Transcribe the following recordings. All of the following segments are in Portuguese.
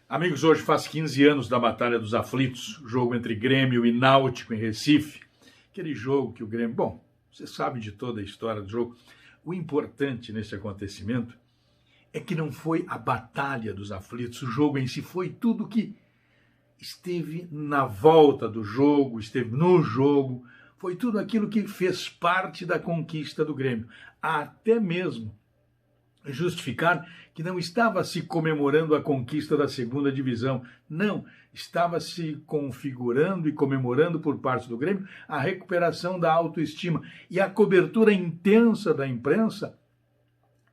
Amigos, hoje faz 15 anos da Batalha dos Aflitos, jogo entre Grêmio e Náutico em Recife. Aquele jogo que o Grêmio... Bom, você sabe de toda a história do jogo. O importante nesse acontecimento é que não foi a Batalha dos Aflitos, o jogo em si foi tudo que esteve na volta do jogo, esteve no jogo, foi tudo aquilo que fez parte da conquista do Grêmio. Até mesmo justificar que não estava se comemorando a conquista da segunda divisão, não, estava se configurando e comemorando por parte do Grêmio a recuperação da autoestima. E a cobertura intensa da imprensa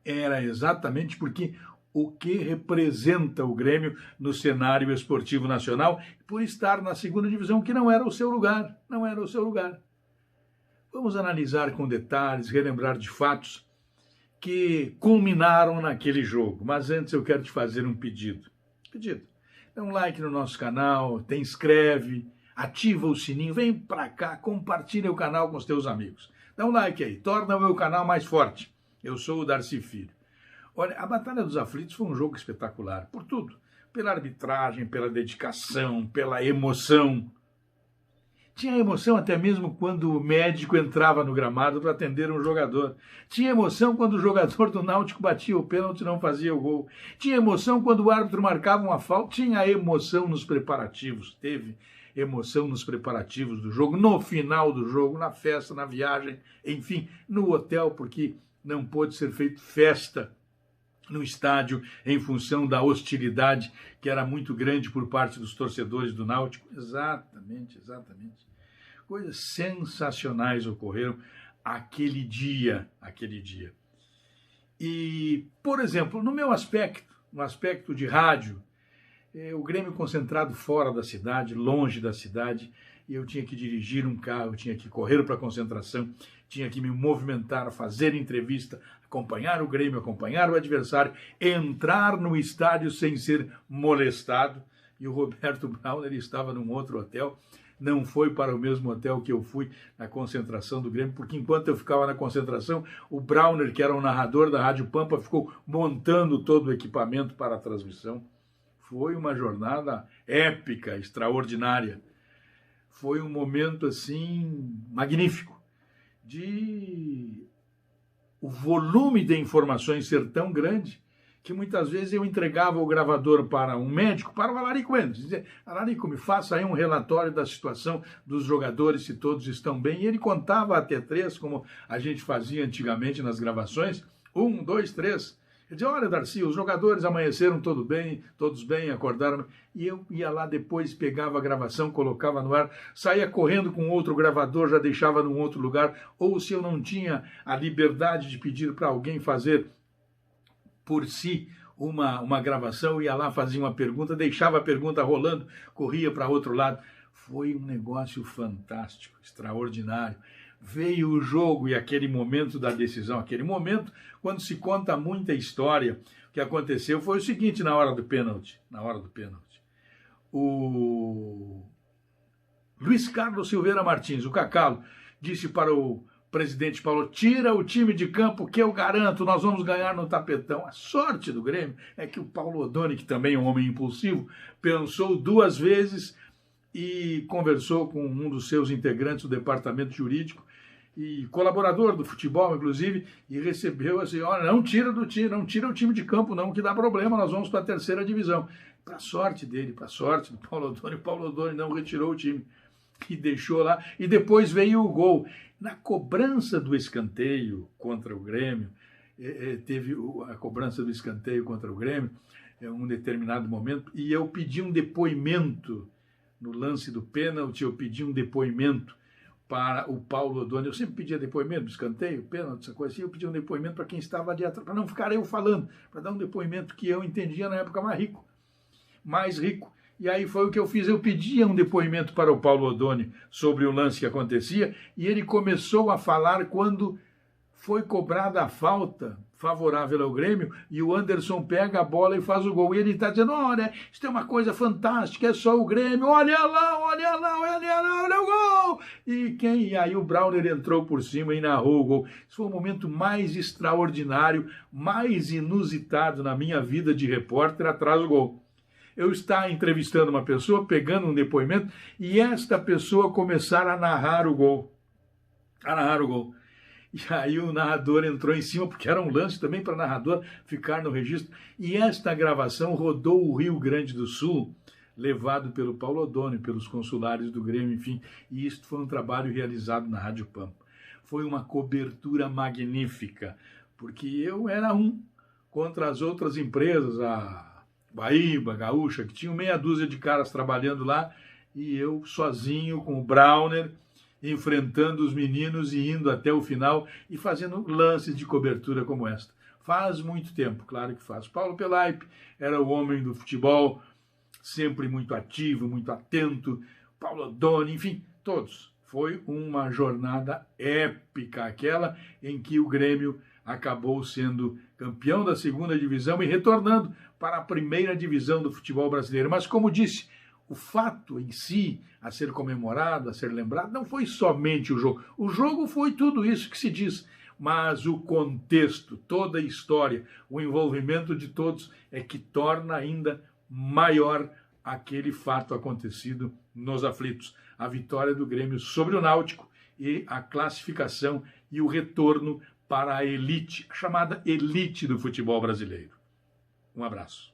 era exatamente porque o que representa o Grêmio no cenário esportivo nacional, por estar na segunda divisão, que não era o seu lugar, não era o seu lugar. Vamos analisar com detalhes, relembrar de fatos que culminaram naquele jogo. Mas antes eu quero te fazer um pedido. Dá um like no nosso canal, te inscreve, ativa o sininho, vem pra cá, compartilha o canal com os teus amigos. Dá um like aí, torna o meu canal mais forte. Eu sou o Darcy Filho. Olha, a Batalha dos Aflitos foi um jogo espetacular, por tudo. Pela arbitragem, pela dedicação, pela emoção. Tinha emoção até mesmo quando o médico entrava no gramado para atender um jogador. Tinha emoção quando o jogador do Náutico batia o pênalti e não fazia o gol. Tinha emoção quando o árbitro marcava uma falta. Tinha emoção nos preparativos. Teve emoção nos preparativos do jogo, no final do jogo, na festa, na viagem, enfim, no hotel, porque não pôde ser feito festa no estádio em função da hostilidade que era muito grande por parte dos torcedores do Náutico. Exatamente. Coisas sensacionais ocorreram aquele dia. E, por exemplo, no meu aspecto, no aspecto de rádio, o Grêmio concentrado fora da cidade, longe da cidade, e eu tinha que dirigir um carro, tinha que correr para a concentração, tinha que me movimentar, fazer entrevista, acompanhar o Grêmio, acompanhar o adversário, entrar no estádio sem ser molestado. E o Roberto Brauner, ele estava num outro hotel, não foi para o mesmo hotel que eu fui na concentração do Grêmio, porque enquanto eu ficava na concentração, o Brauner, que era o narrador da Rádio Pampa, ficou montando todo o equipamento para a transmissão. Foi uma jornada épica, extraordinária. Foi um momento, assim, magnífico, de o volume de informações ser tão grande que muitas vezes eu entregava o gravador para um médico, para o Alarico Mendes, dizer: Alarico, me faça aí um relatório da situação dos jogadores, se todos estão bem. E ele contava até 3, como a gente fazia antigamente nas gravações, 1, 2, 3. Ele dizia: olha, Darcy, os jogadores amanheceram todos bem, acordaram. E eu ia lá depois, pegava a gravação, colocava no ar, saía correndo com outro gravador, já deixava num outro lugar. Ou se eu não tinha a liberdade de pedir para alguém fazer por si uma gravação, ia lá, fazia uma pergunta, deixava a pergunta rolando, corria para outro lado. Foi um negócio fantástico, extraordinário. Veio o jogo e aquele momento da decisão, aquele momento quando se conta muita história. O que aconteceu foi o seguinte: na hora do pênalti, o Luiz Carlos Silveira Martins, o Cacalo, disse para o presidente Paulo: tira o time de campo que eu garanto, nós vamos ganhar no tapetão. A sorte do Grêmio é que o Paulo Odoni, que também é um homem impulsivo, pensou 2 vezes e conversou com um dos seus integrantes do departamento jurídico e colaborador do futebol, inclusive, e recebeu assim: olha, não tira o time de campo não, que dá problema, nós vamos para a 3ª divisão. Para sorte dele, para sorte do Paulo Odoni, o Paulo Odoni não retirou o time e deixou lá, e depois veio o gol. Na cobrança do escanteio contra o Grêmio, teve a cobrança do escanteio contra o Grêmio em um determinado momento, e eu pedi um depoimento no lance do pênalti, eu pedi um depoimento para o Paulo Odoni. Eu sempre pedia depoimento do escanteio, pênalti, essa coisa assim, eu pedi um depoimento para quem estava ali atrás, para não ficar eu falando, para dar um depoimento que eu entendia na época mais rico. E aí foi o que eu fiz, eu pedia um depoimento para o Paulo Odoni sobre o lance que acontecia, e ele começou a falar quando foi cobrada a falta favorável ao Grêmio, e o Anderson pega a bola e faz o gol. E ele está dizendo: olha, isso é uma coisa fantástica, é só o Grêmio, olha lá, olha o gol! E aí o Brauner entrou por cima e narrou o gol. Isso foi o momento mais extraordinário, mais inusitado na minha vida de repórter, atrás do gol. eu estar entrevistando uma pessoa, pegando um depoimento, e esta pessoa começar a narrar o gol. A narrar o gol. E aí o narrador entrou em cima, porque era um lance também para o narrador ficar no registro. E esta gravação rodou o Rio Grande do Sul, levado pelo Paulo Odoni, pelos consulares do Grêmio, enfim. E isso foi um trabalho realizado na Rádio Pampa. Foi uma cobertura magnífica, porque eu era um contra as outras empresas, a Guaíba, a Gaúcha, que tinham meia dúzia de caras trabalhando lá, e eu sozinho com o Brauner, enfrentando os meninos e indo até o final e fazendo lances de cobertura como esta. Faz muito tempo, claro que faz. Paulo Pelaipe era o homem do futebol, sempre muito ativo, muito atento. Paulo Odoni, enfim, todos. Foi uma jornada épica, aquela em que o Grêmio acabou sendo campeão da segunda divisão e retornando para a primeira divisão do futebol brasileiro. Mas, como disse, o fato em si, a ser comemorado, a ser lembrado, não foi somente o jogo. O jogo foi tudo isso que se diz, mas o contexto, toda a história, o envolvimento de todos é que torna ainda maior aquele fato acontecido nos aflitos. A vitória do Grêmio sobre o Náutico e a classificação e o retorno para a elite, a chamada elite do futebol brasileiro. Um abraço.